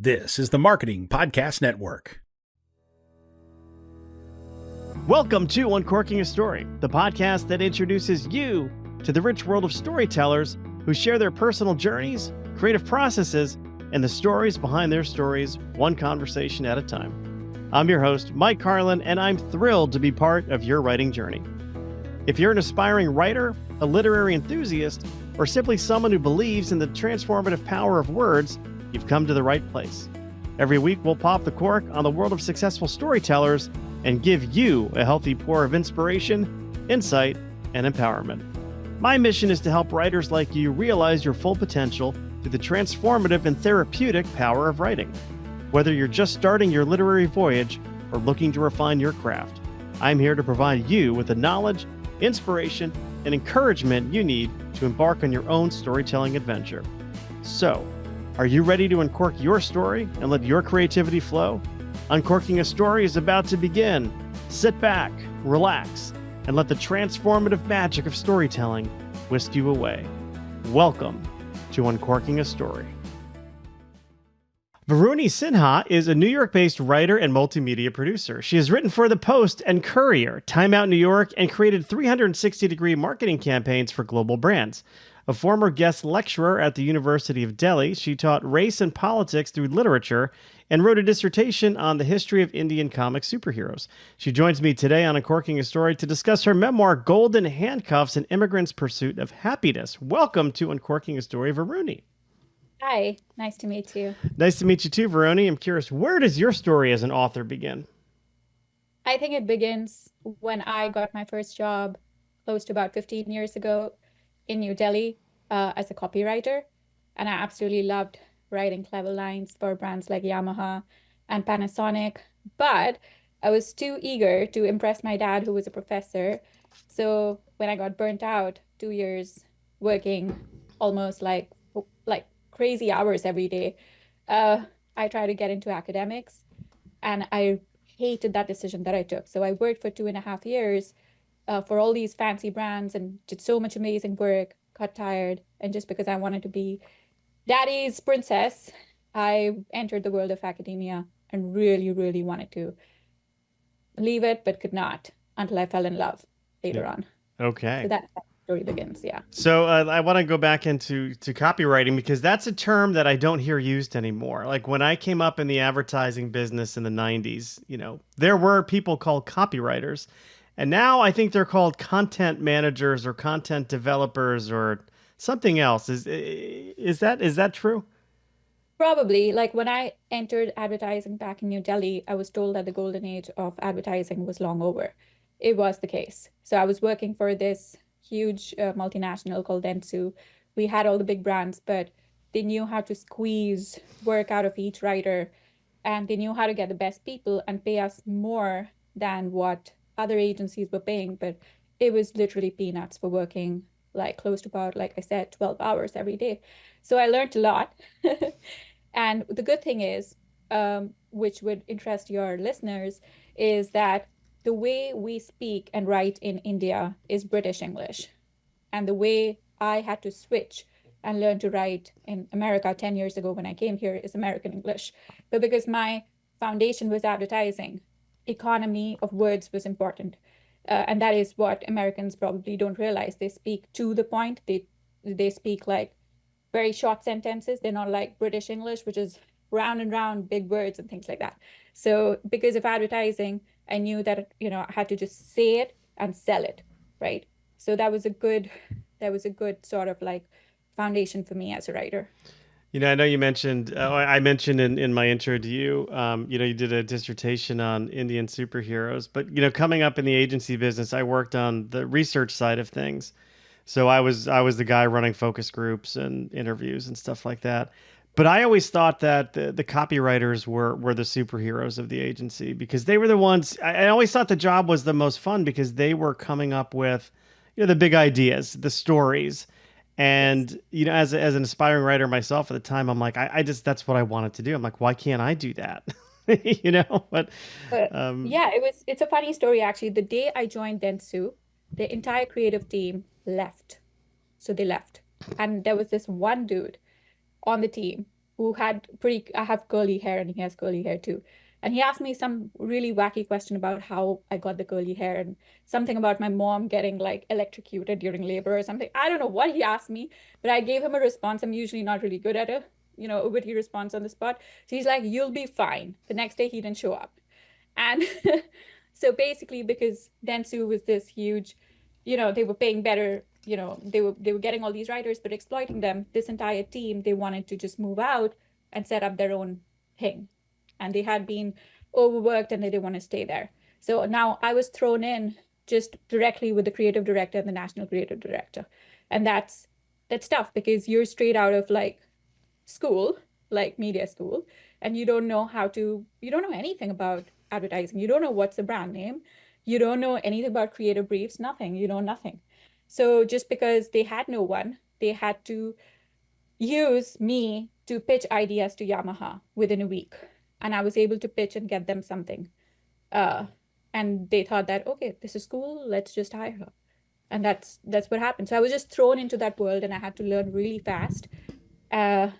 This is the Marketing Podcast Network. Welcome to Uncorking a Story, the podcast that introduces you to the rich world of storytellers who share their personal journeys, creative processes, and the stories behind their stories, one conversation at a time. I'm your host, Mike Carlon, and I'm thrilled to be part of your writing journey. If you're an aspiring writer, a literary enthusiast, or simply someone who believes in the transformative power of words, you've come to the right place. Every week, we'll pop the cork on the world of successful storytellers and give you a healthy pour of inspiration, insight, and empowerment. My mission is to help writers like you realize your full potential through the transformative and therapeutic power of writing. Whether you're just starting your literary voyage or looking to refine your craft, I'm here to provide you with the knowledge, inspiration, and encouragement you need to embark on your own storytelling adventure. So, are you ready to uncork your story and let your creativity flow? Uncorking a Story is about to begin. Sit back, relax, and let the transformative magic of storytelling whisk you away. Welcome to Uncorking a Story. Varuni Sinha is a New York-based writer and multimedia producer. She has written for The Post and Courier, Time Out New York, and created 360-degree marketing campaigns for global brands. A former guest lecturer at the University of Delhi, she taught race and politics through literature and wrote a dissertation on the history of Indian comic superheroes. She joins me today on Uncorking a Story to discuss her memoir, Golden Handcuffs, An Immigrant's Pursuit of Happiness. Welcome to Uncorking a Story, Varuni. Hi, nice to meet you. Nice to meet you too, Varuni. I'm curious, where does your story as an author begin? I think it begins when I got my first job close to about 15 years ago in New Delhi as a copywriter. And I absolutely loved writing clever lines for brands like Yamaha and Panasonic. But I was too eager to impress my dad, who was a professor. So when I got burnt out, 2 years working almost like crazy hours every day, I tried to get into academics, and I hated that decision that I took. So I worked for 2.5 years for all these fancy brands and did so much amazing work, got tired, and just because I wanted to be daddy's princess, I entered the world of academia and really, really wanted to leave it, but could not until I fell in love later on. Okay. So that story begins, yeah. So I want to go back into copywriting, because that's a term that I don't hear used anymore. Like when I came up in the advertising business in the 90s, there were people called copywriters. And now I think they're called content managers or content developers or something else. Is that true? Probably. Like when I entered advertising back in New Delhi, I was told that the golden age of advertising was long over. It was the case. So I was working for this huge multinational called Dentsu. We had all the big brands, but they knew how to squeeze work out of each writer, and they knew how to get the best people and pay us more than what other agencies were paying. But it was literally peanuts for working like close to about, like I said, 12 hours every day. So I learned a lot. And the good thing is, which would interest your listeners, is that the way we speak and write in India is British English. And the way I had to switch and learn to write in America 10 years ago when I came here is American English. But because my foundation was advertising, economy of words was important. And that is what Americans probably don't realize. They speak to the point. They speak like very short sentences. They're not like British English, which is round and round, big words and things like that. So because of advertising, I knew that, I had to just say it and sell it, right? So that was a good sort of like foundation for me as a writer. I know you mentioned, I mentioned in my intro to you, you did a dissertation on Indian superheroes, but, coming up in the agency business, I worked on the research side of things. So I was the guy running focus groups and interviews and stuff like that. But I always thought that the copywriters were the superheroes of the agency, because they were the ones. I always thought the job was the most fun because they were coming up with, the big ideas, the stories. And, as an aspiring writer myself at the time, I'm like, I just, that's what I wanted to do. I'm like, why can't I do that? But yeah, it's a funny story, actually. The day I joined Dentsu, the entire creative team left. So they left. And there was this one dude on the team who had I have curly hair and he has curly hair too. And he asked me some really wacky question about how I got the curly hair and something about my mom getting like electrocuted during labor or something. I don't know what he asked me, but I gave him a response. I'm usually not really good at a witty response on the spot. So he's like, you'll be fine. The next day he didn't show up. And so basically, because Dentsu was this huge, they were paying better, they were getting all these writers, but exploiting them, this entire team, they wanted to just move out and set up their own thing. And they had been overworked and they didn't want to stay there. So now I was thrown in just directly with the creative director and the national creative director. And that's tough because you're straight out of like school, like media school, and you don't know anything about advertising. You don't know what's the brand name. You don't know anything about creative briefs, nothing. You know nothing. So just because they had no one, they had to use me to pitch ideas to Yamaha within a week. And I was able to pitch and get them something. And they thought that, okay, this is cool, let's just hire her. And that's what happened. So I was just thrown into that world and I had to learn really fast. That's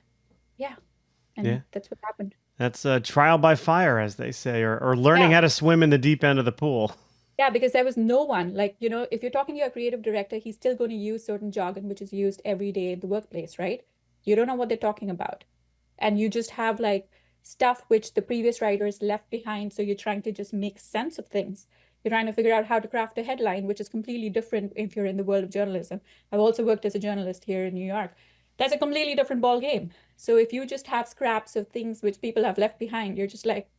what happened. That's trial by fire, as they say, or learning how to swim in the deep end of the pool. Yeah, because there was no one. Like, if you're talking to your creative director, he's still going to use certain jargon, which is used every day in the workplace, right? You don't know what they're talking about. And you just have like stuff which the previous writers left behind. So you're trying to just make sense of things. You're trying to figure out how to craft a headline, which is completely different if you're in the world of journalism. I've also worked as a journalist here in New York. That's a completely different ball game. So if you just have scraps of things which people have left behind, you're just like,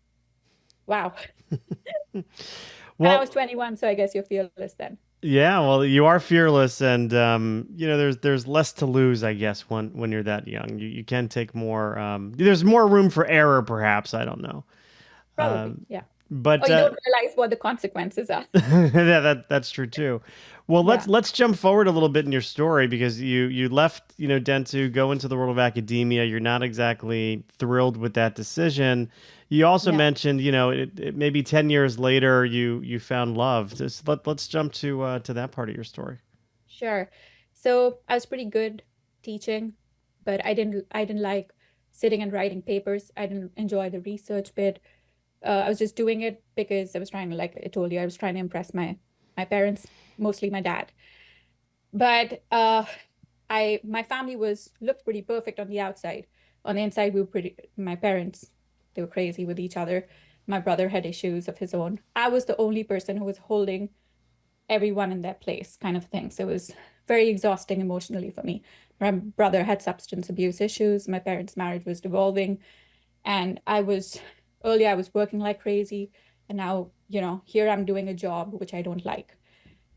wow. Well, and I was 21, so I guess you're fearless then. Yeah, well, you are fearless, and there's less to lose, I guess, when you're that young. You can take more. There's more room for error, perhaps. I don't know. Probably, yeah. But you don't realize what the consequences are. Yeah, that's true too. Well, let's jump forward a little bit in your story, because you left Dentsu, go into the world of academia. You're not exactly thrilled with that decision. You also mentioned it maybe 10 years later you found love. Let's jump to that part of your story. Sure. So I was pretty good teaching, but I didn't like sitting and writing papers. I didn't enjoy the research bit. I was just doing it because I was trying to, like I told you, I was trying to impress my parents, mostly my dad. But my family looked pretty perfect on the outside. On the inside, my parents, they were crazy with each other. My brother had issues of his own. I was the only person who was holding everyone in their place, kind of thing. So it was very exhausting emotionally for me. My brother had substance abuse issues. My parents' marriage was devolving. And earlier I was working like crazy. And now, here I'm doing a job which I don't like.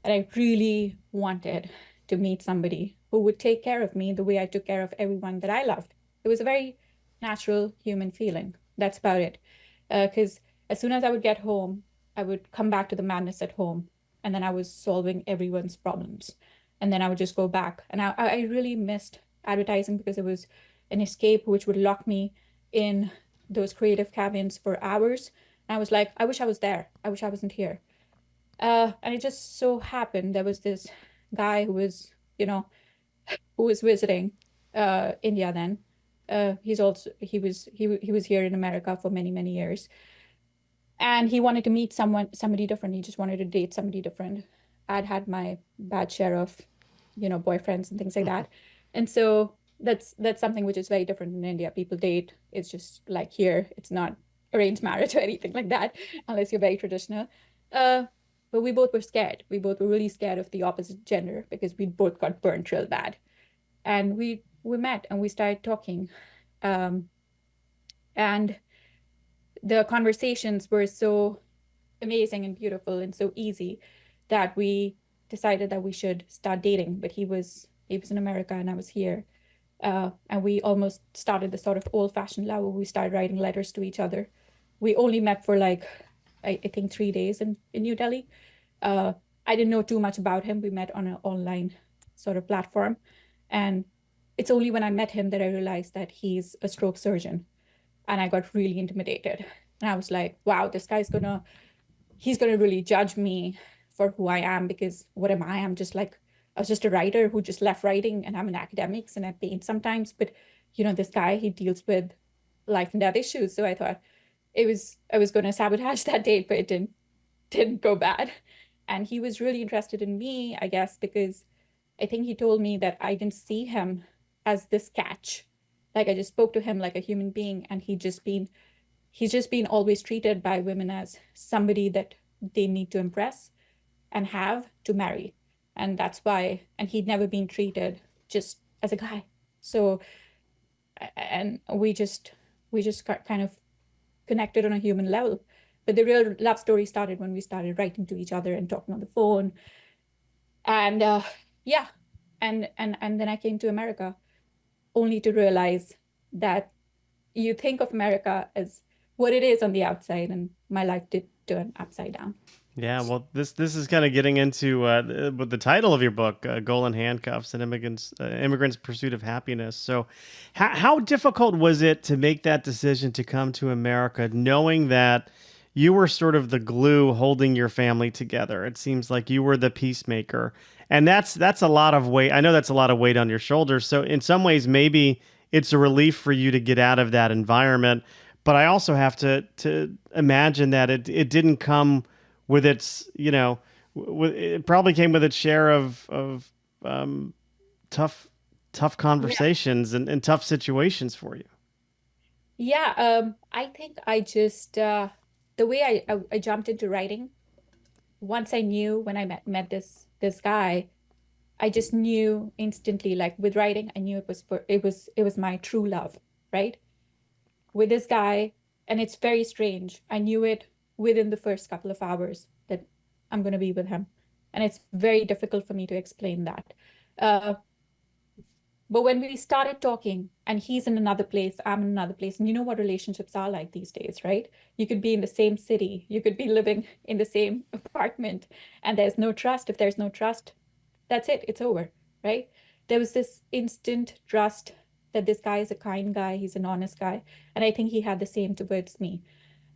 And I really wanted to meet somebody who would take care of me the way I took care of everyone that I loved. It was a very natural human feeling. That's about it. Because as soon as I would get home, I would come back to the madness at home. And then I was solving everyone's problems. And then I would just go back. And I really missed advertising because it was an escape which would lock me in those creative cabins for hours. And I was like, I wish I was there. I wish I wasn't here. And it just so happened there was this guy who was visiting India then. He was here in America for many, many years. And he wanted to meet somebody different. He just wanted to date somebody different. I'd had my bad share of, boyfriends and things like that. And so that's something which is very different in India. People date. It's just like here, it's not arranged marriage or anything like that, unless you're very traditional. But we both were scared. We both were really scared of the opposite gender because we both got burnt real bad. And we met and we started talking. And the conversations were so amazing and beautiful and so easy that we decided that we should start dating. But he was in America and I was here. And we almost started the sort of old-fashioned love where we started writing letters to each other. We only met for I think 3 days in New Delhi. I didn't know too much about him. We met on an online sort of platform. And it's only when I met him that I realized that he's a stroke surgeon. And I got really intimidated. And I was like, wow, this guy's he's gonna really judge me for who I am, because what am I? I was just a writer who just left writing, and I'm an academics and I paint sometimes, but this guy, he deals with life and death issues. So I thought I was going to sabotage that date, but it didn't go bad. And he was really interested in me, I guess, because I think he told me that I didn't see him as this catch. Like I just spoke to him like a human being, and he's just been always treated by women as somebody that they need to impress and have to marry. And that's why, and he'd never been treated just as a guy. So, and we just got kind of connected on a human level. But the real love story started when we started writing to each other and talking on the phone. And yeah, and then I came to America only to realize that you think of America as what it is on the outside, and my life did turn upside down. Yeah, well, this is kind of getting into with the title of your book, "Golden Handcuffs: An Immigrant's Pursuit of Happiness." So, how difficult was it to make that decision to come to America, knowing that you were sort of the glue holding your family together? It seems like you were the peacemaker, and that's a lot of weight. I know that's a lot of weight on your shoulders. So, in some ways, maybe it's a relief for you to get out of that environment. But I also have to imagine that it didn't come with its, it probably came with its share of tough conversations and tough situations for you. Yeah, I think I just the way I jumped into writing, once I knew when I met this guy, I just knew instantly, like with writing, I knew it was my true love, right? With this guy, and it's very strange. I knew it within the first couple of hours that I'm going to be with him. And it's very difficult for me to explain that. But when we started talking, and he's in another place, I'm in another place, and you know what relationships are like these days, right? You could be in the same city, you could be living in the same apartment, and there's no trust. If there's no trust, that's it, it's over, right? There was this instant trust that this guy is a kind guy, he's an honest guy, and I think he had the same towards me.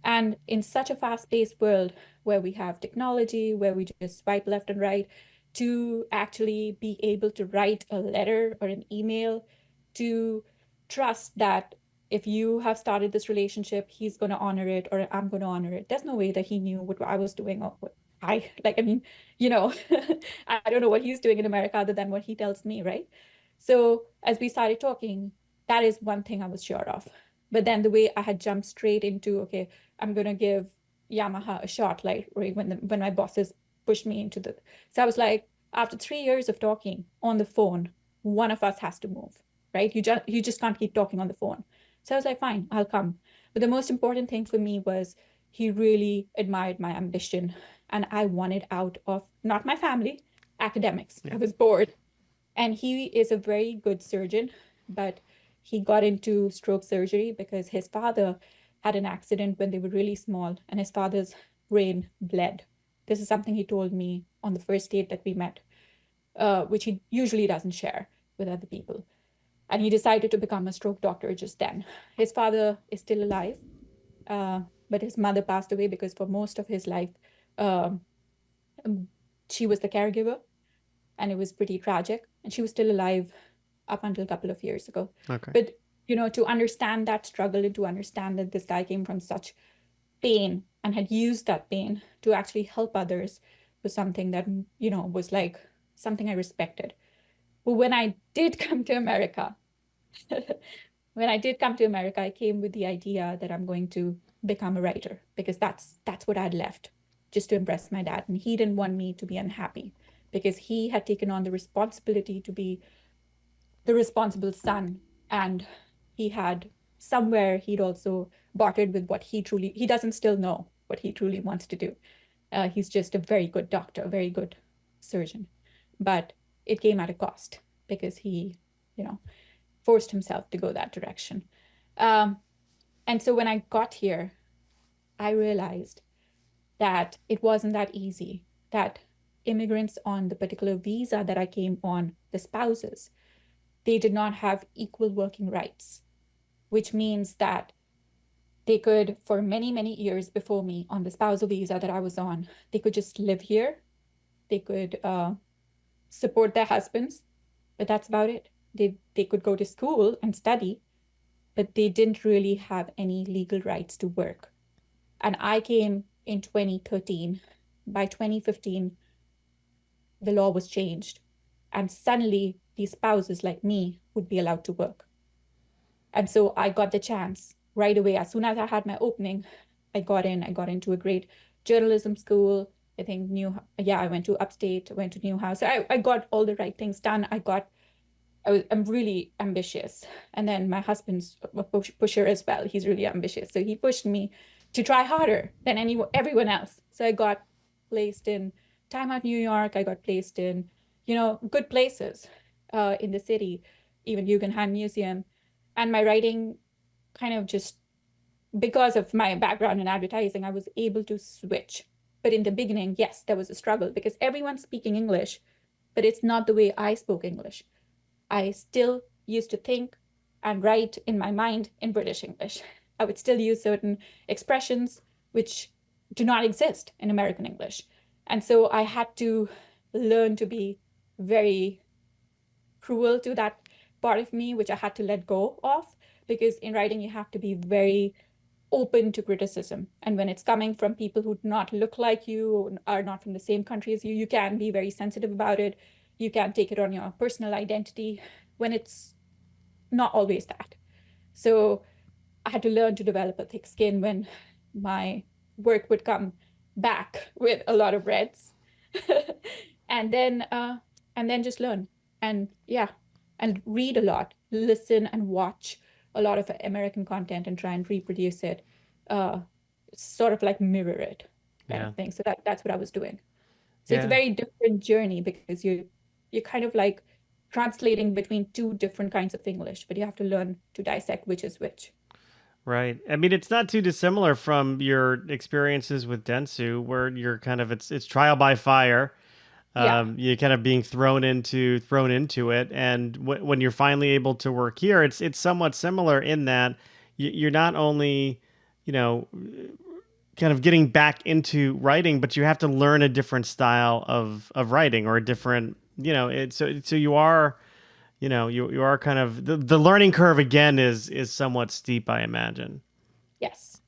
And in such a fast-paced world where we have technology, where we just swipe left and right, to actually be able to write a letter or an email, to trust that if you have started this relationship, he's going to honor it or I'm going to honor it. There's no way that he knew what I was doing or what I mean, I don't know what he's doing in America other than what he tells me, right? So as we started talking, that is one thing I was sure of. But then the way I had jumped straight into, okay, I'm going to give Yamaha a shot, like right when my bosses pushed me into the, so I was like, after 3 years of talking on the phone, one of us has to move, right? You just can't keep talking on the phone. So I was like, fine, I'll come. But the most important thing for me was he really admired my ambition, and I wanted out of not my family, academics. Yeah. I was bored. And he is a very good surgeon, but he got into stroke surgery because his father had an accident when they were really small, and his father's brain bled. This is something he told me on the first date that we met, which he usually doesn't share with other people. And he decided to become a stroke doctor just then. His father is still alive, but his mother passed away because for most of his life, um, she was the caregiver, and it was pretty tragic. And she was still alive up until a couple of years ago. Okay. But, to understand that struggle and to understand that this guy came from such pain and had used that pain to actually help others was something that, was like something I respected. But when I did come to America, I came with the idea that I'm going to become a writer because that's what I'd left just to impress my dad. And he didn't want me to be unhappy because he had taken on the responsibility to be the responsible son. And he had somewhere he'd also bartered with what he doesn't still know what he truly wants to do. He's just a very good doctor, a very good surgeon. But it came at a cost because he, forced himself to go that direction. And so when I got here, I realized that it wasn't that easy, that immigrants on the particular visa that I came on, the spouses, they did not have equal working rights, which means that they could, for many, many years before me on the spousal visa that I was on, they could just live here. They could support their husbands, but that's about it. They could go to school and study, but they didn't really have any legal rights to work. And I came in 2013. By 2015, the law was changed. And suddenly, these spouses like me would be allowed to work. And so I got the chance right away. As soon as I had my opening, I got into a great journalism school. I think I went to upstate, went to Newhouse. I got all the right things done. I'm really ambitious. And then my husband's a pusher as well. He's really ambitious. So he pushed me to try harder than everyone else. So I got placed in Time Out New York. I got placed in, good places in the city, even Guggenheim Museum. And my writing kind of just, because of my background in advertising, I was able to switch. But in the beginning, yes, there was a struggle because everyone's speaking English, but it's not the way I spoke English. I still used to think and write in my mind in British English. I would still use certain expressions which do not exist in American English. And so I had to learn to be very cruel to that part of me, which I had to let go of, because in writing, you have to be very open to criticism. And when it's coming from people who do not look like you or are not from the same country as you, you can be very sensitive about it. You can take it on your personal identity when it's not always that. So I had to learn to develop a thick skin when my work would come back with a lot of reds. and then just learn and read a lot, listen and watch a lot of American content and try and reproduce it, sort of like mirror it kind of thing. So that's what I was doing. So it's a very different journey because you're kind of like translating between two different kinds of English, but you have to learn to dissect which is which. Right. I mean, it's not too dissimilar from your experiences with Dentsu, where you're kind of it's trial by fire. You're kind of being thrown into it, and when you're finally able to work here, it's somewhat similar in that you're not only, kind of getting back into writing, but you have to learn a different style of writing or a different, so you are. You are kind of the learning curve again is somewhat steep, I imagine. Yes.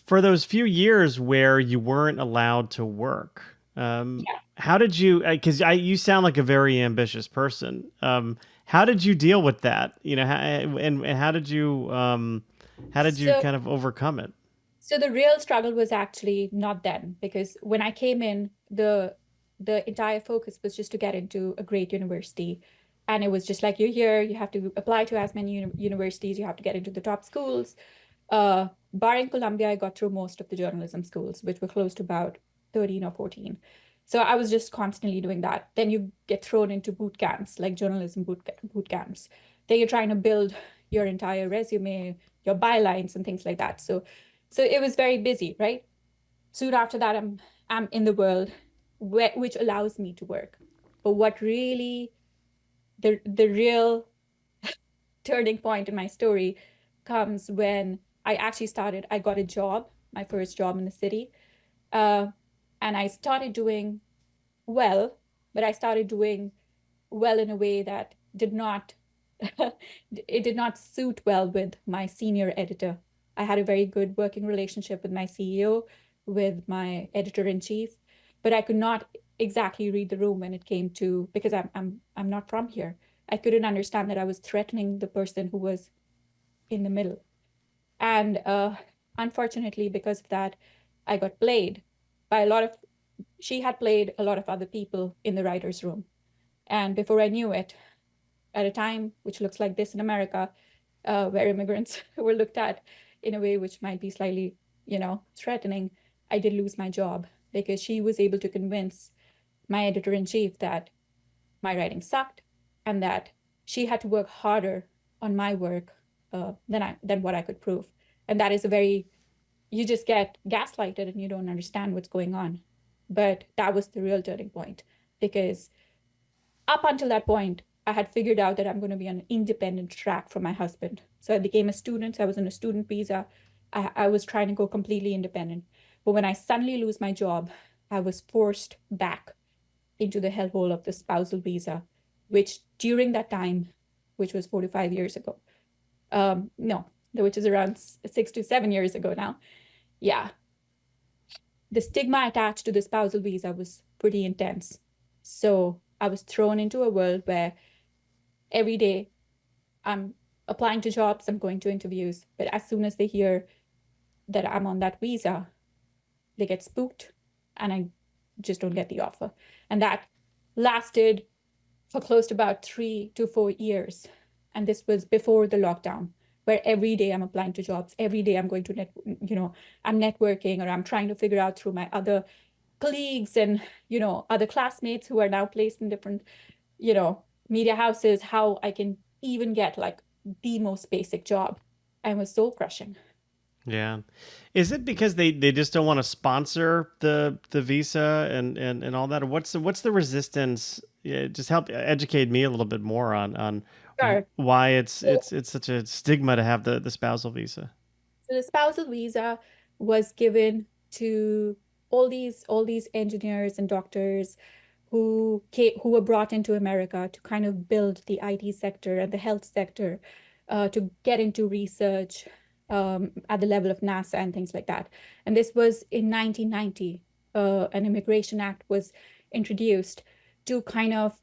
For those few years where you weren't allowed to work, how did you? Because you sound like a very ambitious person. How did you deal with that? And how did you kind of overcome it? So the real struggle was actually not then, because when I came in, the entire focus was just to get into a great university. And it was just like, you're here, you have to apply to as many universities, you have to get into the top schools. Barring Columbia, I got through most of the journalism schools, which were close to about 13 or 14. So I was just constantly doing that. Then you get thrown into boot camps, like journalism boot camps. Then you're trying to build your entire resume, your bylines and things like that. So it was very busy, right? Soon after that, I'm in the world, which allows me to work. But what really, the real turning point in my story comes when I got a job, my first job in the city. And I started doing well, but I started doing well in a way that did not suit well with my senior editor. I had a very good working relationship with my CEO, with my editor-in-chief, but I could not exactly read the room when it came to, because I'm not from here. I couldn't understand that I was threatening the person who was in the middle. And unfortunately, because of that, I got played by she had played a lot of other people in the writer's room. And before I knew it, at a time which looks like this in America, where immigrants were looked at in a way which might be slightly, threatening, I did lose my job because she was able to convince my editor-in-chief that my writing sucked and that she had to work harder on my work than what I could prove. And that is you just get gaslighted and you don't understand what's going on. But that was the real turning point, because up until that point, I had figured out that I'm going to be on an independent track from my husband. So I became a student. I was on a student visa. I was trying to go completely independent. But when I suddenly lose my job, I was forced back into the hellhole of the spousal visa, which during that time, which was 45 years ago, No, which is around 6 to 7 years ago now. Yeah, the stigma attached to the spousal visa was pretty intense. So I was thrown into a world where every day I'm applying to jobs, I'm going to interviews, but as soon as they hear that I'm on that visa, they get spooked and I just don't get the offer. And that lasted for close to about 3 to 4 years. And this was before the lockdown, where every day I'm applying to jobs, every day I'm going to I'm networking, or I'm trying to figure out through my other colleagues and, other classmates who are now placed in different, media houses, how I can even get like the most basic job. And it was soul crushing. Yeah. Is it because they just don't want to sponsor the visa and all that? Or what's the resistance? Yeah, just help educate me a little bit more on Sure. why it's such a stigma to have the spousal visa. So the spousal visa was given to all these engineers and doctors who were brought into America to kind of build the IT sector and the health sector, to get into research at the level of NASA and things like that. And this was in 1990. An Immigration Act was introduced to kind of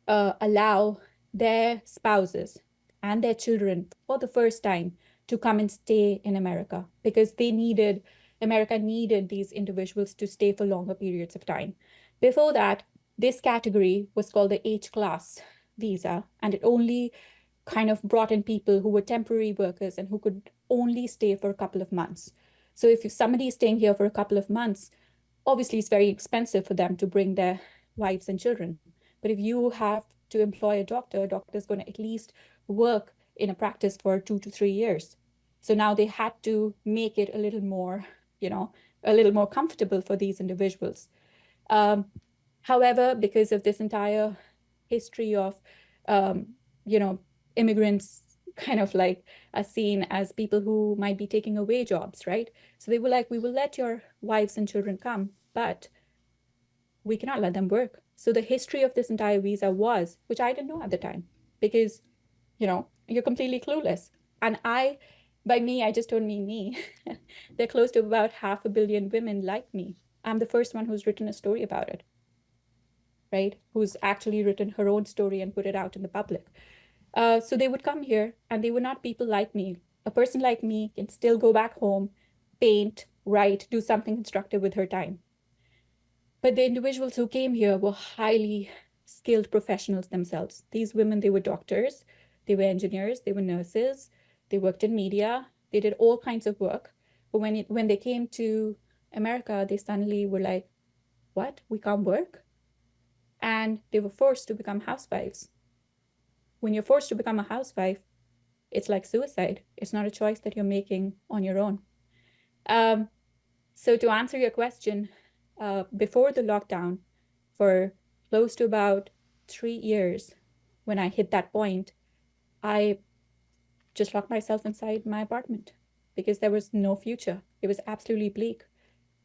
allow their spouses and their children for the first time to come and stay in America, because America needed these individuals to stay for longer periods of time. Before that, this category was called the H-class visa, and it only kind of brought in people who were temporary workers and who could only stay for a couple of months. So if somebody is staying here for a couple of months, obviously it's very expensive for them to bring their wives and children. But if you have to employ a doctor is going to at least work in a practice for 2 to 3 years. So now they had to make it a little more, a little more comfortable for these individuals. However, because of this entire history of, immigrants kind of like are seen as people who might be taking away jobs, right? So they were like, we will let your wives and children come, but we cannot let them work. So the history of this entire visa was, which I didn't know at the time, because, you're completely clueless. And by me, I just don't mean me. There are close to about 500 million women like me. I'm the first one who's written a story about it, right? Who's actually written her own story and put it out in the public. So they would come here, and they were not people like me. A person like me can still go back home, paint, write, do something constructive with her time. But the individuals who came here were highly skilled professionals themselves. These women, they were doctors, they were engineers, they were nurses, they worked in media, they did all kinds of work. But when they came to America, they suddenly were like, what? We can't work? And they were forced to become housewives. When you're forced to become a housewife, it's like suicide. It's not a choice that you're making on your own. So to answer your question, before the lockdown, for close to about 3 years, when I hit that point, I just locked myself inside my apartment because there was no future. It was absolutely bleak.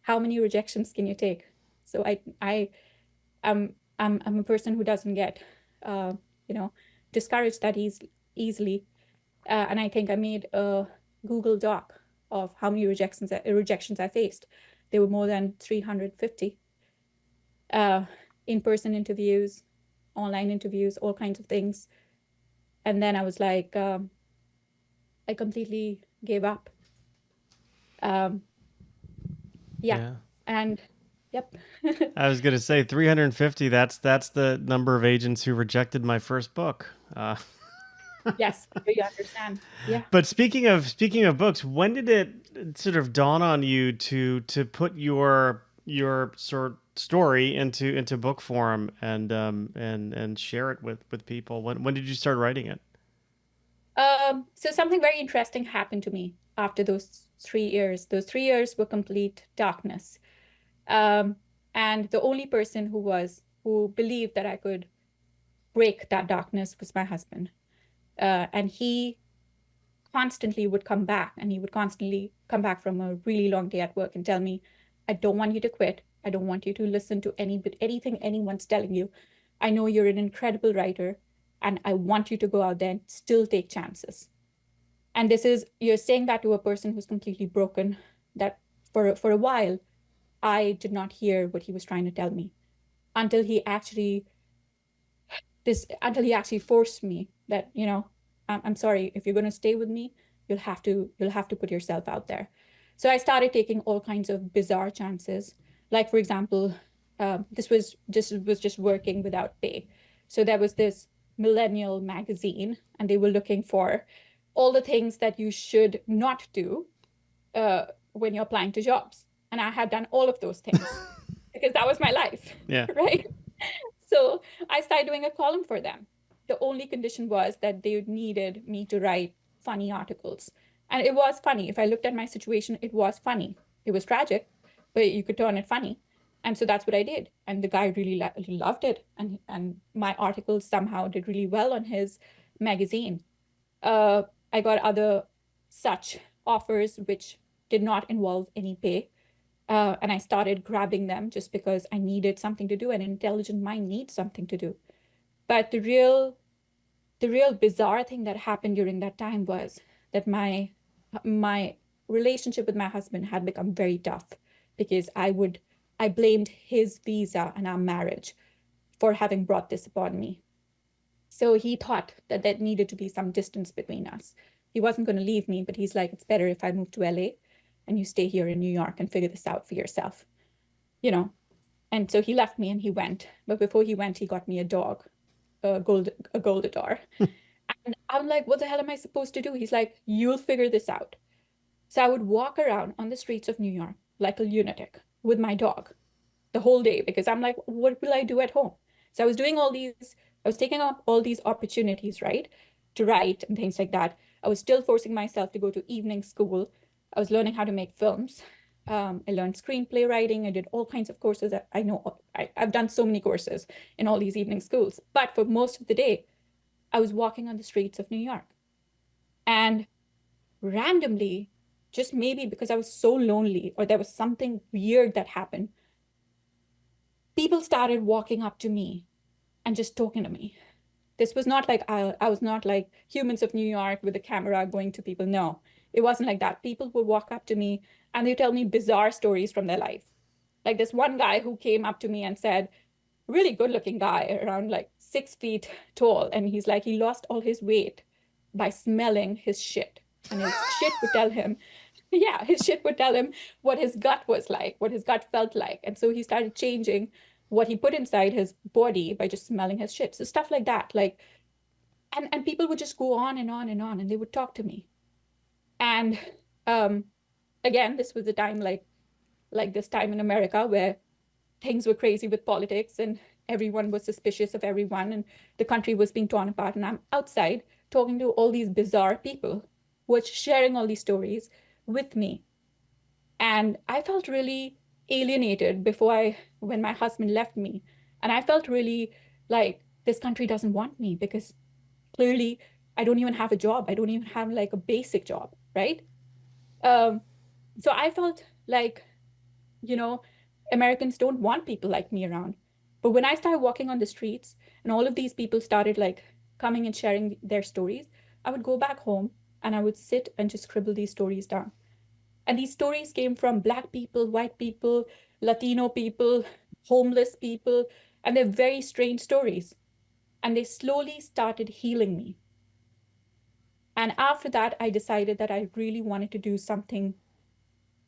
How many rejections can you take? So I'm a person who doesn't get, discouraged that easily. And I think I made a Google Doc of how many rejections I faced. There were more than 350 in-person interviews, online interviews, all kinds of things. And then I was like, I completely gave up. Yeah. And yep. I was going to say 350. That's the number of agents who rejected my first book. Yes, you understand. Yeah. But speaking of books, when did it sort of dawn on you to put your sort of story into book form and share it with people? When did you start writing it? So something very interesting happened to me after those 3 years. Those 3 years were complete darkness. And the only person who believed that I could break that darkness was my husband. And he constantly would come back, and he would constantly come back from a really long day at work and tell me, I don't want you to quit. I don't want you to listen to anything anyone's telling you. I know you're an incredible writer, and I want you to go out there and still take chances. And this is, you're saying that to a person who's completely broken, that for a while, I did not hear what he was trying to tell me until he actually forced me that, I'm sorry, if you're going to stay with me, you'll have to put yourself out there. So I started taking all kinds of bizarre chances. Like, for example, this was just working without pay. So there was this millennial magazine, and they were looking for all the things that you should not do when you're applying to jobs. And I had done all of those things because that was my life. Yeah. Right. So I started doing a column for them. The only condition was that they needed me to write funny articles. And it was funny. If I looked at my situation, it was funny. It was tragic, but you could turn it funny. And so that's what I did. And the guy really loved it. And my articles somehow did really well on his magazine. I got other such offers which did not involve any pay. And I started grabbing them just because I needed something to do. An intelligent mind needs something to do. But the real bizarre thing that happened during that time was that my relationship with my husband had become very tough because I blamed his visa and our marriage for having brought this upon me. So he thought that there needed to be some distance between us. He wasn't going to leave me, but he's like, it's better if I move to LA and you stay here in New York and figure this out for yourself, And so he left me and he went. But before he went, he got me a dog, a Goldador. And I'm like, what the hell am I supposed to do? He's like, you'll figure this out. So I would walk around on the streets of New York like a lunatic with my dog the whole day because I'm like, what will I do at home? So I was taking up all these opportunities, right, to write and things like that. I was still forcing myself to go to evening school. I was learning how to make films. I learned screenplay writing. I did all kinds of courses. I've done so many courses in all these evening schools. But for most of the day, I was walking on the streets of New York. And randomly, just maybe because I was so lonely or there was something weird that happened, people started walking up to me and just talking to me. This was not like I was not like Humans of New York with a camera going to people. No, it wasn't like that. People would walk up to me and they tell me bizarre stories from their life. Like this one guy who came up to me and said, really good looking guy, around like 6 feet tall. And he's like, he lost all his weight by smelling his shit. And his shit would tell him, his shit would tell him what his gut was like, what his gut felt like. And so he started changing what he put inside his body by just smelling his shit. So stuff like that, and people would just go on and on and on, and they would talk to me. And again, this was a time like this time in America where things were crazy with politics and everyone was suspicious of everyone and the country was being torn apart. And I'm outside talking to all these bizarre people who were sharing all these stories with me. And I felt really alienated when my husband left me. And I felt really like this country doesn't want me because clearly I don't even have a job. I don't even have like a basic job, right? So I felt like, Americans don't want people like me around. But when I started walking on the streets and all of these people started like coming and sharing their stories, I would go back home and I would sit and just scribble these stories down. And these stories came from Black people, white people, Latino people, homeless people, and they're very strange stories. And they slowly started healing me. And after that, I decided that I really wanted to do something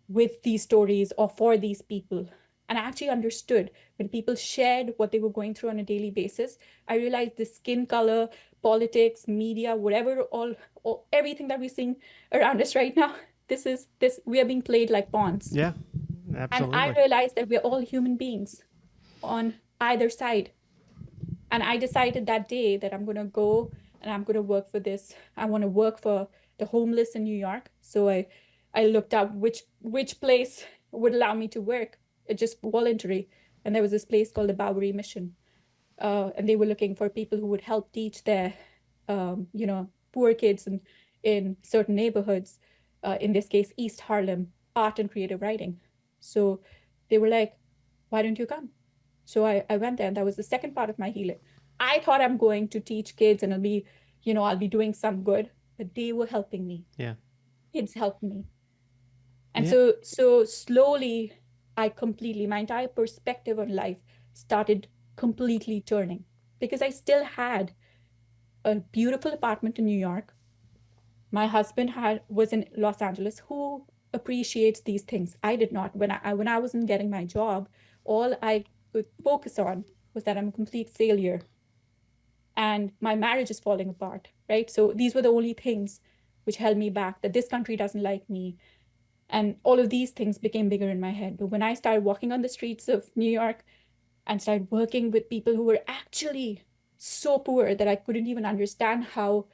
with these stories or for these people. And I actually understood when people shared what they were going through on a daily basis. I realized the skin color, politics, media, whatever, all everything that we're seeing around us right now, we are being played like pawns. Yeah, absolutely. And I realized that we're all human beings on either side. And I decided that day that I'm going to go and I'm going to work for this. I want to work for the homeless in New York. So I looked up which place would allow me to work, just voluntary. And there was this place called the Bowery Mission. And they were looking for people who would help teach their, poor kids in certain neighborhoods, in this case, East Harlem, art and creative writing. So they were like, why don't you come? So I went there, and that was the second part of my healing. I thought I'm going to teach kids and I'll be doing some good. but they were helping me. Yeah. Kids helped me. And Yeah. so slowly, my entire perspective on life started completely turning, because I still had a beautiful apartment in New York. My husband was in Los Angeles, who appreciates these things. I did not. When I wasn't getting my job, all I could focus on was that I'm a complete failure and my marriage is falling apart, right? So these were the only things which held me back, that this country doesn't like me. And all of these things became bigger in my head. But when I started walking on the streets of New York and started working with people who were actually so poor that I couldn't even understand how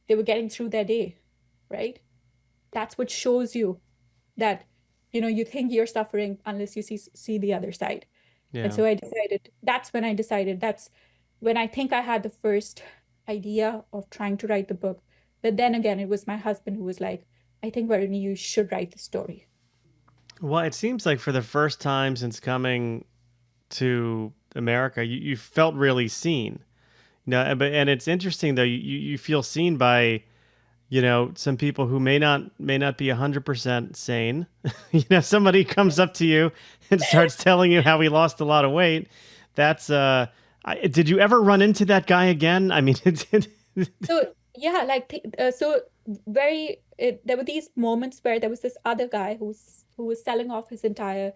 they were getting through their day, right? That's what shows you that, you think you're suffering unless you see the other side. And Yeah. so that's when I think I had the first idea of trying to write the book. But then again, it was my husband who was like, I think, Varuni, you should write the story. Well, it seems like for the first time since coming to America, you felt really seen. No, but and it's interesting though. You feel seen by some people who may not be 100% sane. Somebody comes up to you and starts telling you how he lost a lot of weight. That's did you ever run into that guy again? I mean, So yeah, there were these moments where there was this other guy who was selling off his entire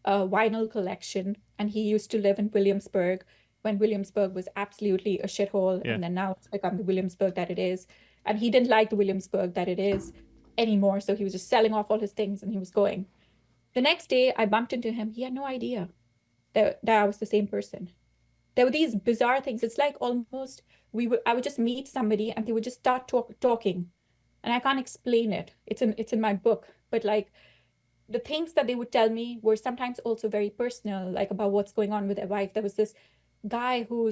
vinyl collection, and he used to live in Williamsburg when Williamsburg was absolutely a shithole, yeah. and then now it's become the Williamsburg that it is. And he didn't like the Williamsburg that it is anymore, so he was just selling off all his things and he was going. The next day, I bumped into him. He had no idea that I was the same person. There were these bizarre things. It's like almost I would just meet somebody and they would just start talking, and I can't explain it. It's in my book, but like the things that they would tell me were sometimes also very personal, like about what's going on with their wife. There was this guy who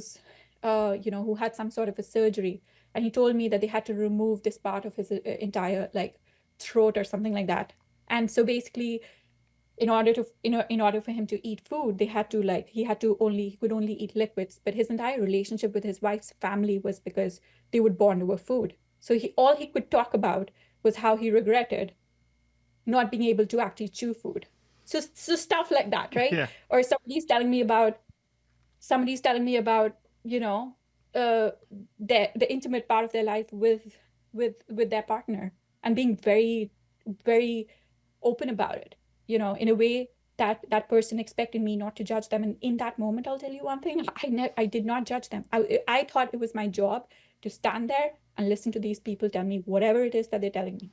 had some sort of a surgery, and he told me that they had to remove this part of his entire like throat or something like that. And so basically, in order for him to eat food, he could only eat liquids. But his entire relationship with his wife's family was because they would bond over food. So all he could talk about was how he regretted not being able to actually chew food. So stuff like that, right? Yeah. Or somebody's telling me about you know the intimate part of their life with their partner, and being very, very open about it, in a way that person expected me not to judge them. And in that moment, I'll tell you one thing, I did not judge them. I thought it was my job to stand there and listen to these people tell me whatever it is that they're telling me.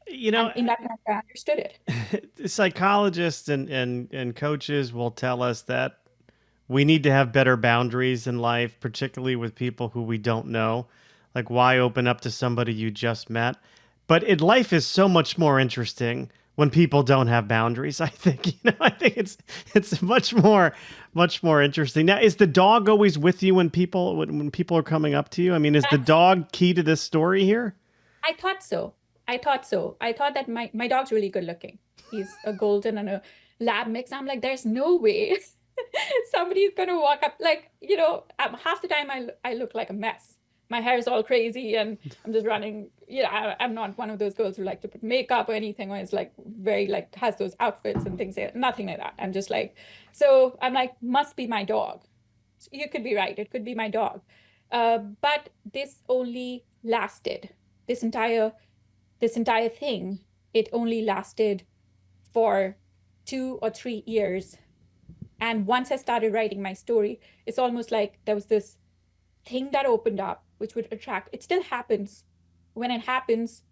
And in that moment, I understood it. Psychologists and coaches will tell us that we need to have better boundaries in life, particularly with people who we don't know. Like, why open up to somebody you just met? But life is so much more interesting when people don't have boundaries. I think, I think it's much more interesting. Now, is the dog always with you when people are coming up to you? I mean, is the dog key to this story here? I thought so. I thought that my dog's really good looking. He's a golden and a lab mix. I'm like, there's no way somebody's gonna walk up, like, half the time I look like a mess. My hair is all crazy and I'm just running. I'm not one of those girls who like to put makeup or anything, or is like very like has those outfits and things. Nothing like that. I'm just like, so I'm like, must be my dog. You could be right. It could be my dog. But this only lasted this entire thing. It only lasted for 2 or 3 years. And once I started writing my story, it's almost like there was this thing that opened up, which would attract. It still happens. When it happens,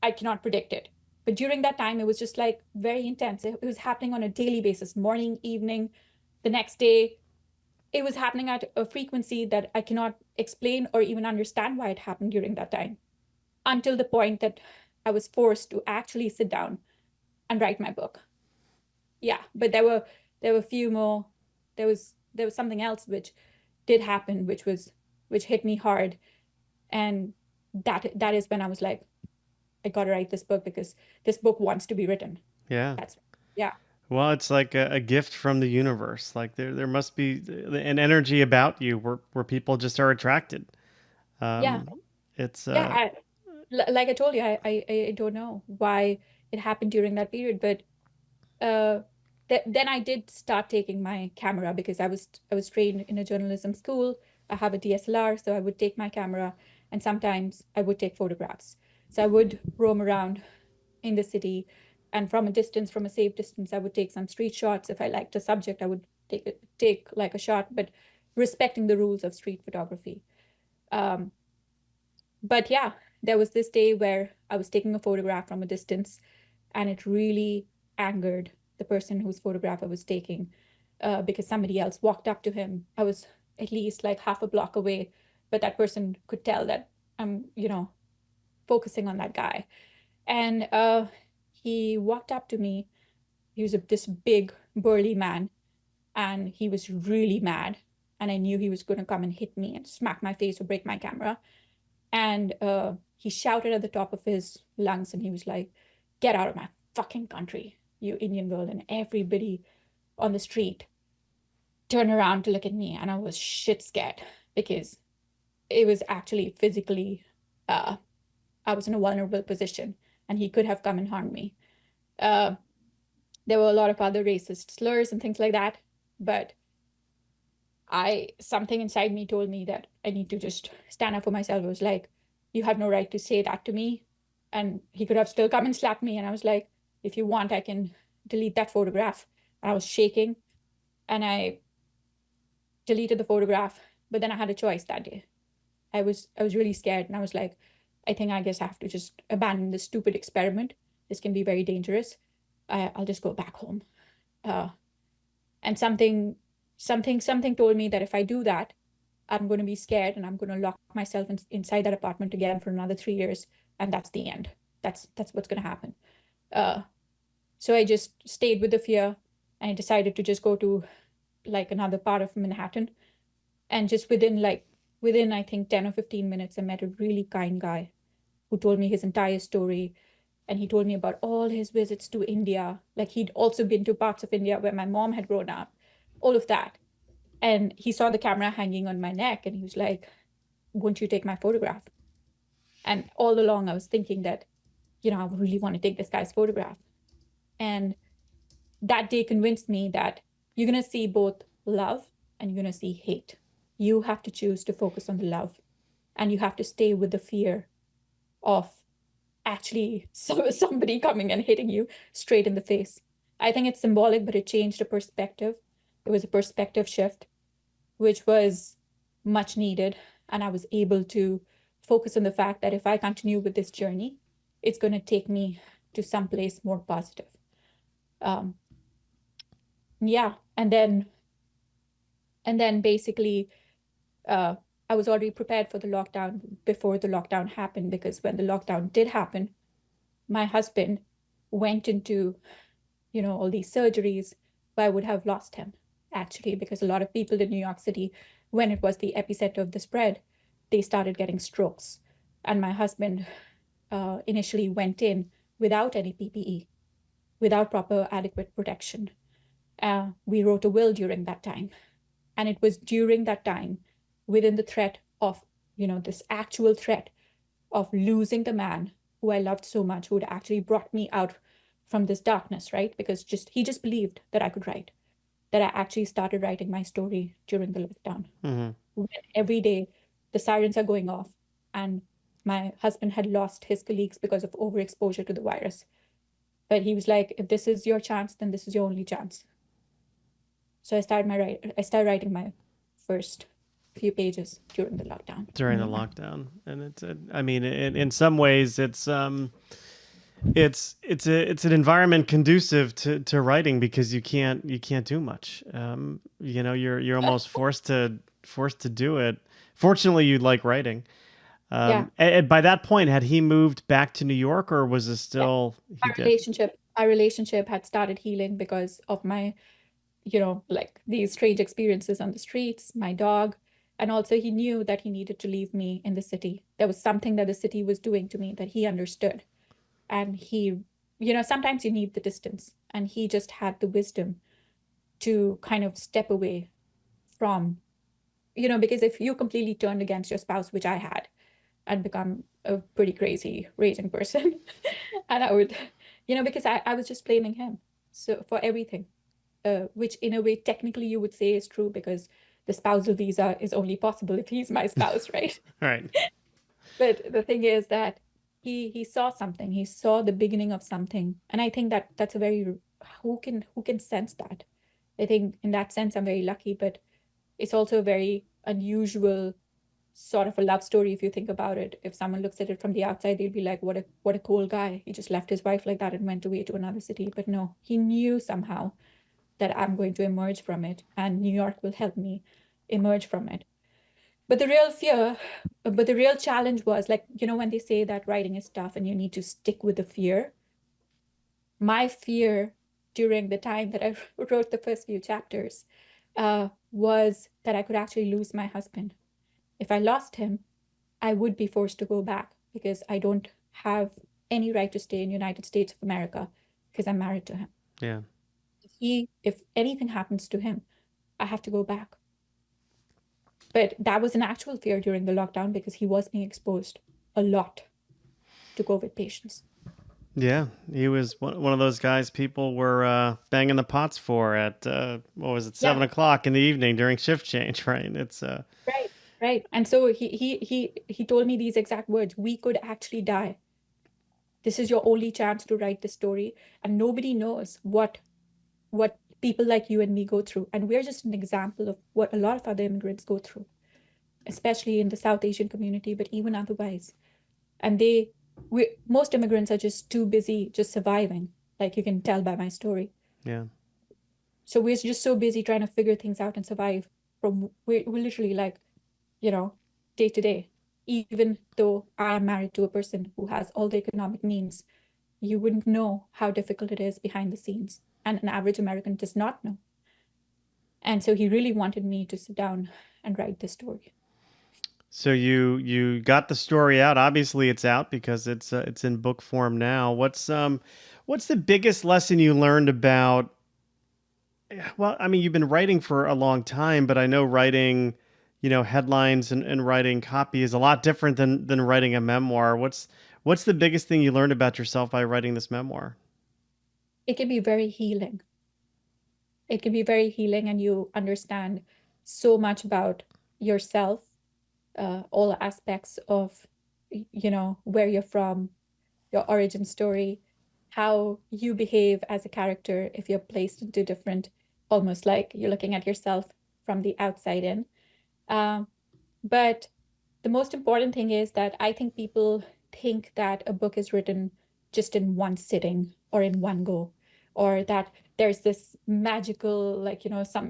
I cannot predict it. But during that time, it was just like very intense. It was happening on a daily basis, morning, evening, the next day. It was happening at a frequency that I cannot explain or even understand why it happened during that time, until the point that I was forced to actually sit down and write my book. Yeah, but there were a few more. There was something else which did happen, which hit me hard, and that is when I was like, I got to write this book because this book wants to be written. Yeah. Yeah. Well, it's like a gift from the universe. Like there must be an energy about you where people just are attracted. Yeah. It's Yeah. like I told you, I don't know why it happened during that period, but uh, then I did start taking my camera because I was trained in a journalism school. I have a DSLR, so I would take my camera, and sometimes I would take photographs. So I would roam around in the city, and from a distance, from a safe distance, I would take some street shots. If I liked a subject, I would take like a shot, but respecting the rules of street photography. Um, but yeah, there was this day where I was taking a photograph from a distance, and it really angered the person whose photograph I was taking, because somebody else walked up to him. I was at least like half a block away, but that person could tell that I'm, focusing on that guy. And he walked up to me. He was this big, burly man, and he was really mad. And I knew he was going to come and hit me and smack my face or break my camera. And he shouted at the top of his lungs, and he was like, "Get out of my fucking country, you Indian girl." And everybody on the street turned around to look at me, and I was shit scared because it was actually physically, I was in a vulnerable position, and he could have come and harmed me. Uh, there were a lot of other racist slurs and things like that, but something inside me told me that I need to just stand up for myself. It was like, "You have no right to say that to me." And he could have still come and slapped me. And I was like, "If you want, I can delete that photograph." And I was shaking, and I deleted the photograph. But then I had a choice that day. I was really scared, and I was like, I guess I have to just abandon this stupid experiment. This can be very dangerous. I'll just go back home. And something told me that if I do that, I'm going to be scared, and I'm going to lock myself inside that apartment again for another 3 years, and that's the end. That's what's going to happen. So I just stayed with the fear, and I decided to just go to like another part of Manhattan, and just within I think 10 or 15 minutes, I met a really kind guy who told me his entire story. And he told me about all his visits to India. Like, he'd also been to parts of India where my mom had grown up, all of that. And he saw the camera hanging on my neck, and he was like, "Won't you take my photograph?" And all along I was thinking that, I really want to take this guy's photograph. And that day convinced me that you're going to see both love and you're going to see hate. You have to choose to focus on the love, and you have to stay with the fear of actually somebody coming and hitting you straight in the face. I think it's symbolic, but it changed the perspective. It was a perspective shift, which was much needed. And I was able to focus on the fact that if I continue with this journey, it's going to take me to someplace more positive. Yeah. And then basically, I was already prepared for the lockdown before the lockdown happened, because when the lockdown did happen, my husband went into, all these surgeries, but I would have lost him, actually, because a lot of people in New York City, when it was the epicenter of the spread, they started getting strokes. And my husband initially went in without any PPE, without proper adequate protection. We wrote a will during that time. And it was during that time, within the threat of, this actual threat of losing the man who I loved so much, who had actually brought me out from this darkness, right? Because he just believed that I could write, that I actually started writing my story during the lockdown. Mm-hmm. When every day the sirens are going off, and my husband had lost his colleagues because of overexposure to the virus. But he was like, "If this is your chance, then this is your only chance." So I started writing my first few pages during the lockdown. During the lockdown. And it's, I mean, in some ways, it's an environment conducive to writing, because you can't do much. You're almost forced to do it. Fortunately, you like writing. And by that point, had he moved back to New York, or was it still? Our relationship had started healing because of my, like these strange experiences on the streets, my dog. And also he knew that he needed to leave me in the city. There was something that the city was doing to me that he understood. And he, sometimes you need the distance. And he just had the wisdom to kind of step away from, because if you completely turned against your spouse, which I had, I'd become a pretty crazy, raging person. And I would, because I was just blaming him so for everything, which in a way, technically you would say is true because the spousal visa is only possible if he's my spouse, right? Right. But the thing is that he saw something. He saw the beginning of something, and I think that that's a very who can sense that. I think in that sense I'm very lucky, but it's also a very unusual sort of a love story if you think about it. If someone looks at it from the outside, they'll be like, what a cool guy. He just left his wife like that and went away to another city. But no, he knew somehow that I'm going to emerge from it, and New York will help me emerge from it. But the real challenge was like, when they say that writing is tough and you need to stick with the fear, my fear during the time that I wrote the first few chapters was that I could actually lose my husband. If I lost him, I would be forced to go back because I don't have any right to stay in the United States of America because I'm married to him. Yeah. If anything happens to him, I have to go back. But that was an actual fear during the lockdown because he was being exposed a lot to COVID patients. Yeah, he was one of those guys people were banging the pots for at, 7 o'clock in the evening during shift change, right? It's Right. And so he told me these exact words: we could actually die. This is your only chance to write the story, and nobody knows what people like you and me go through. And we're just an example of what a lot of other immigrants go through, especially in the South Asian community, but even otherwise. And most immigrants are just too busy just surviving, like you can tell by my story. Yeah. So we're just so busy trying to figure things out and survive. We're literally like, day to day. Even though I am married to a person who has all the economic means, you wouldn't know how difficult it is behind the scenes. And an average American does not know. And so he really wanted me to sit down and write this story. So you got the story out. Obviously, it's out because it's in book form now. What's the biggest lesson you learned about? Well, I mean, you've been writing for a long time, but I know writing, headlines and writing copy is a lot different than writing a memoir. What's the biggest thing you learned about yourself by writing this memoir? It can be very healing. It can be very healing, and you understand so much about yourself, all aspects of, where you're from, your origin story, how you behave as a character if you're placed into different, almost like you're looking at yourself from the outside in. But the most important thing is that I think people think that a book is written just in one sitting or in one go, or that there's this magical,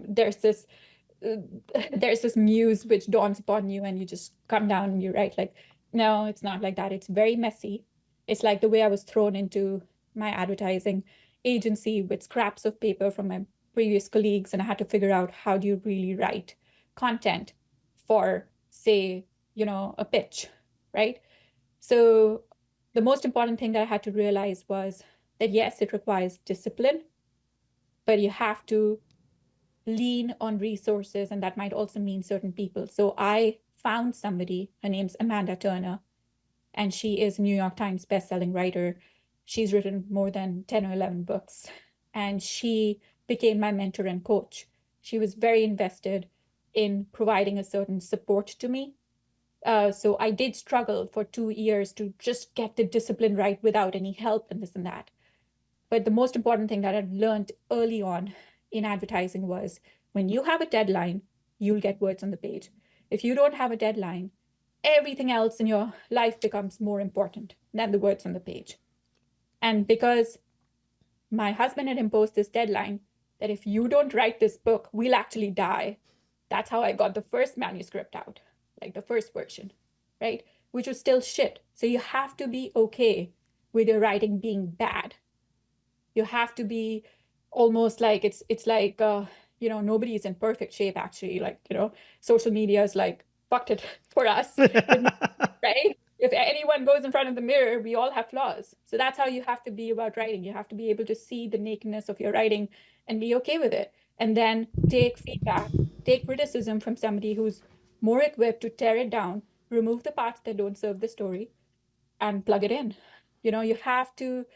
there's this muse which dawns upon you and you just come down and you write. Like, no, it's not like that. It's very messy. It's like the way I was thrown into my advertising agency with scraps of paper from my previous colleagues, and I had to figure out, how do you really write content for, say, a pitch, right? So the most important thing that I had to realize was that, yes, it requires discipline, but you have to lean on resources, and that might also mean certain people. So I found somebody, her name's Amanda Turner, and she is a New York Times bestselling writer. She's written more than 10 or 11 books, and she became my mentor and coach. She was very invested in providing a certain support to me. So I did struggle for 2 years to just get the discipline right without any help and this and that. But the most important thing that I learned early on in advertising was, when you have a deadline, you'll get words on the page. If you don't have a deadline, everything else in your life becomes more important than the words on the page. And because my husband had imposed this deadline that if you don't write this book, we'll actually die. That's how I got the first manuscript out, like the first version, right? Which was still shit. So you have to be okay with your writing being bad. You have to be almost like it's like, nobody is in perfect shape, actually. Like, social media is like, fucked it for us, right? If anyone goes in front of the mirror, we all have flaws. So that's how you have to be about writing. You have to be able to see the nakedness of your writing and be okay with it. And then take feedback, take criticism from somebody who's more equipped to tear it down remove the parts that don't serve the story and plug it in. You have to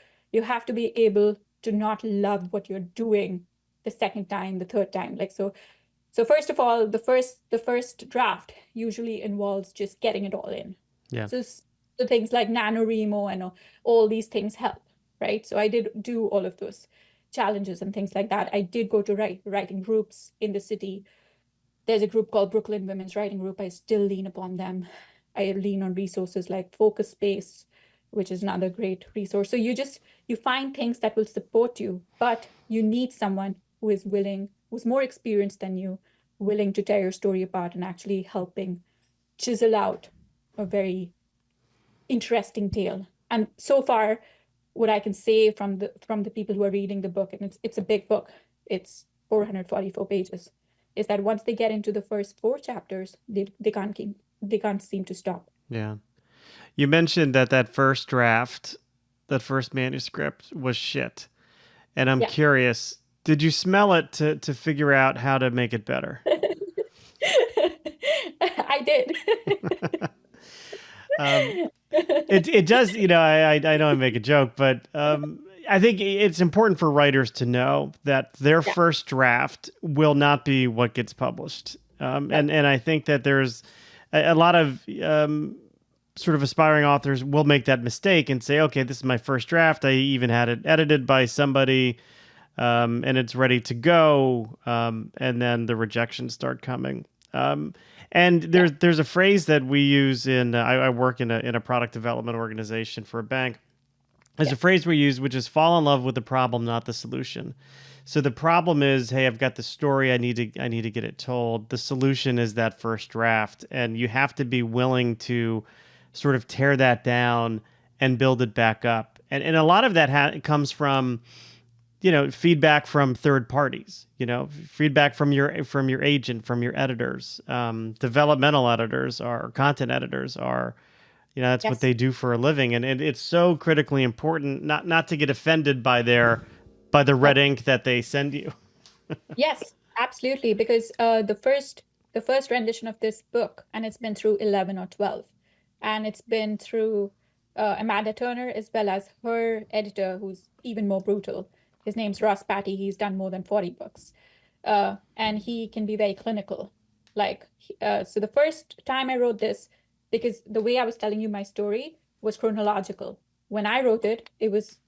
be able to not love what you're doing the second time, the third time. So first of all, the first draft usually involves just getting it all in. Yeah. So things like NaNoWriMo and all these things help, right? So I did do all of those challenges and things like that. I did go to writing groups in the city. There's a group called Brooklyn Women's Writing Group. I still lean upon them. I lean on resources like Focus Space, which is another great resource. So you find things that will support you, but you need someone who is willing, who's more experienced than you, willing to tear your story apart and actually helping chisel out a very interesting tale. And so far, what I can say from the people who are reading the book, and it's a big book, it's 444 pages, is that once they get into the first 4 chapters, they can't seem to stop. Yeah. You mentioned that first draft, that first manuscript was shit. And I'm curious, did you smell it to figure out how to make it better? I did. It does, I know I make a joke, but I think it's important for writers to know that their first draft will not be what gets published. And I think that there's a lot of sort of aspiring authors will make that mistake and say, okay, this is my first draft. I even had it edited by somebody and it's ready to go. And then the rejections start coming. And there's a phrase that we use in I work in a product development organization for a bank. There's a phrase we use, which is fall in love with the problem, not the solution. So the problem is, hey, I've got the story. I need to get it told. The solution is that first draft, and you have to be willing to sort of tear that down and build it back up. And a lot of that comes from feedback from third parties, feedback from your agent, from your editors, developmental editors or content editors are, that's what they do for a living. And it's so critically important not to get offended by the red ink that they send you. Yes, absolutely. Because the first rendition of this book, and it's been through 11 or 12, and it's been through Amanda Turner as well as her editor, who's even more brutal. His name's Ross Patty. He's done more than 40 books. And he can be very clinical. So the first time I wrote this, because the way I was telling you my story was chronological. When I wrote it, I was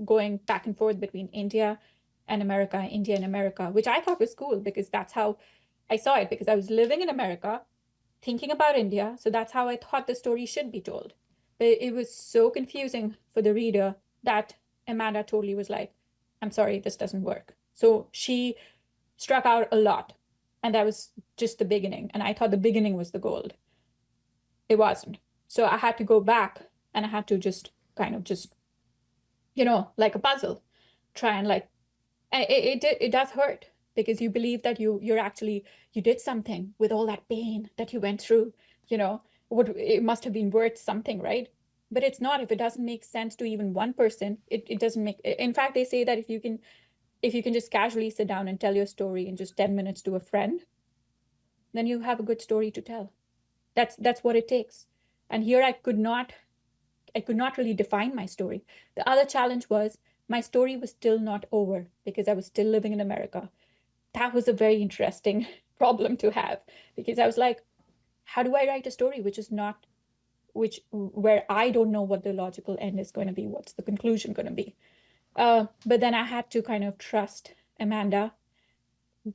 going back and forth between India and America, which I thought was cool because that's how I saw it, because I was living in America, thinking about India. So that's how I thought the story should be told. But it was so confusing for the reader that Amanda totally was like, I'm sorry, this doesn't work. So she struck out a lot. And that was just the beginning. And I thought the beginning was the gold. It wasn't. So I had to go back and I had to just kind of like a puzzle, try and it does hurt, because you believe that you did something with all that pain that you went through, it must have been worth something, right? But it's not. If it doesn't make sense to even one person, it doesn't make. In fact, they say that if you can just casually sit down and tell your story in just 10 minutes to a friend, then you have a good story to tell. That's what it takes. And here I could not really define my story. The other challenge was my story was still not over because I was still living in America. That was a very interesting problem to have, because I was like, how do I write a story where I don't know what the logical end is going to be? What's the conclusion going to be? But then I had to kind of trust Amanda.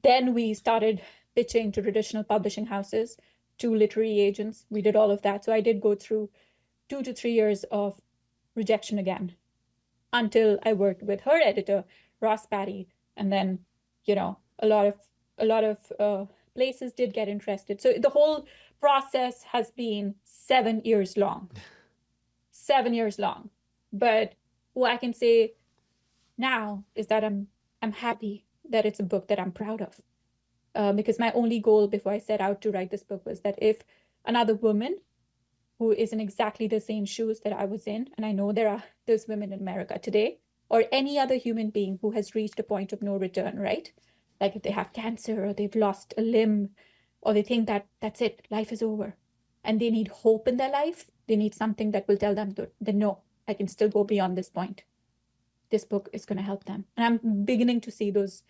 Then we started pitching to traditional publishing houses, to literary agents. We did all of that. So I did go through 2 to 3 years of rejection again, until I worked with her editor, Ross Patty. And then, a lot of places did get interested. So the whole process has been 7 years long. 7 years long. But what I can say now is that I'm happy that it's a book that I'm proud of. Because my only goal before I set out to write this book was that if another woman who is in exactly the same shoes that I was in, and I know there are those women in America today, or any other human being who has reached a point of no return, right? Like if they have cancer or they've lost a limb, or they think that that's it, life is over. and they need hope in their life. They need something that will tell them that no, I can still go beyond this point. This book is going to help them. And I'm beginning to see those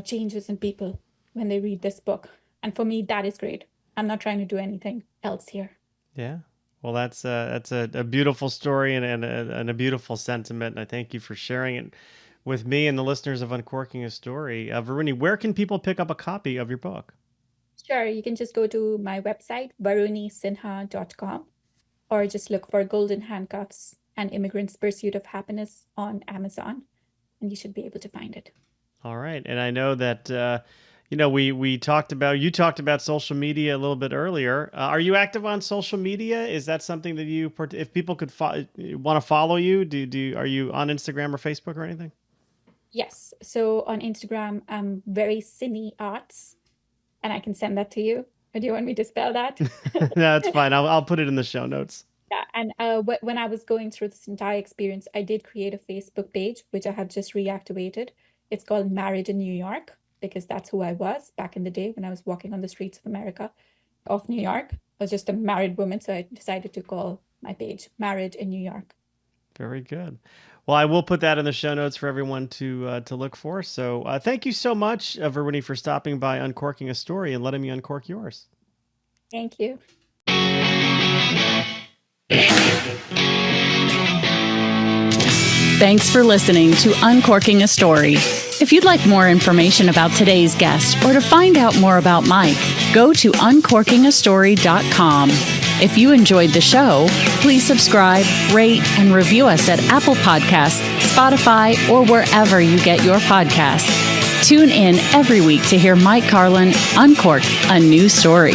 changes in people when they read this book. And for me, that is great. I'm not trying to do anything else here. Yeah. Well, that's a beautiful story and a beautiful sentiment. And I thank you for sharing it with me and the listeners of Uncorking a Story. Varuni, where can people pick up a copy of your book? Sure. You can just go to my website, varunisinha.com, or just look for Golden Handcuffs and Immigrants' Pursuit of Happiness on Amazon, and you should be able to find it. All right. And I know that, you talked about social media a little bit earlier. Are you active on social media? Is that something that if people could want to follow you, are you on Instagram or Facebook or anything? Yes. So on Instagram, I'm very Sinha Arts, and I can send that to you. Or do you want me to spell that? No, it's fine. I'll put it in the show notes. Yeah, and when I was going through this entire experience, I did create a Facebook page, which I have just reactivated. It's called Married in New York, because that's who I was back in the day when I was walking on the streets of New York. I was just a married woman, so I decided to call my page Married in New York. Very good. Well, I will put that in the show notes for everyone to look for. So thank you so much, Varuni, for stopping by Uncorking a Story and letting me uncork yours. Thank you. Thanks for listening to Uncorking a Story. If you'd like more information about today's guest or to find out more about Mike, go to uncorkingastory.com. If you enjoyed the show, please subscribe, rate, and review us at Apple Podcasts, Spotify, or wherever you get your podcasts. Tune in every week to hear Mike Carlon uncork a new story.